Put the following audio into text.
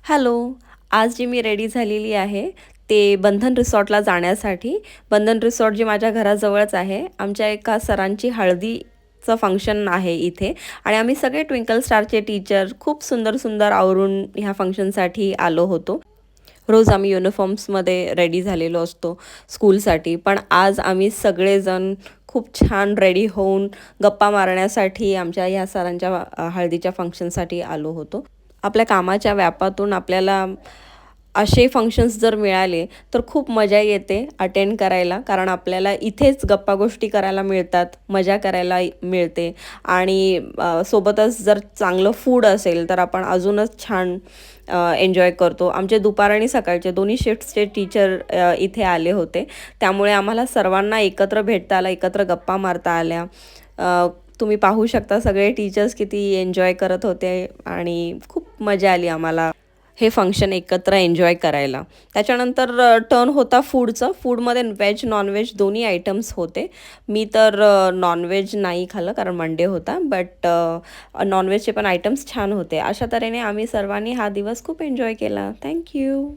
Hello. आज जी मी ready झालेली आहे, ते बंधन रिसॉर्टला जाण्यासाठी. बंधन रिसॉर्ट जे माझ्या घराजवळच आहे. आमच्या एका सरांची हळदीचं फंक्शन आहे इथे आणि आम्ही सगळे ट्विंकल स्टारचे टीचर खूप सुंदर सुंदर आवरून ह्या फंक्शनसाठी आलो होतो. रोज आम्ही युनिफॉर्म्समध्ये रेडी झालेलो असतो स्कूलसाठी, पण आज आम्ही सगळेजण खूप छान रेडी होऊन गप्पा मारण्यासाठी आमच्या ह्या सरांच्या हळदीच्या फंक्शनसाठी आलो होतो. आपल्या कामाच्या व्यापातून आपल्याला असे फंक्शन्स जर मिळाले तर खूप मजा येते अटेंड करायला, कारण आपल्याला इथेच गप्पा गोष्टी करायला मिळतात, मजा करायला मिळते आणि सोबतच जर चांगलं फूड असेल तर आपण अजूनच छान एन्जॉय करतो. आमचे दुपार आणि सकाळचे दोन्ही शिफ्ट्सचे टीचर इथे आले होते, त्यामुळे आम्हाला सर्वांना एकत्र भेटता आलं, एकत्र गप्पा मारता आल्या. तुम्ही पाहू शकता सगळे टीचर्स किती एन्जॉय करत होते आणि खूप मजा आली आम्हाला हे फंक्शन एकत्र एन्जॉय करायला. त्याच्यानंतर टर्न होता फूडचं. फूडमध्ये व्हेज नॉनव्हेज दोन्ही आयटम्स होते. मी तर नॉनव्हेज नाही खाल्लं कारण मंडे होता, बट नॉनव्हेजचे पण आयटम्स छान होते. अशा तऱ्हेने आम्ही सर्वांनी हा दिवस खूप एन्जॉय केला. थँक्यू.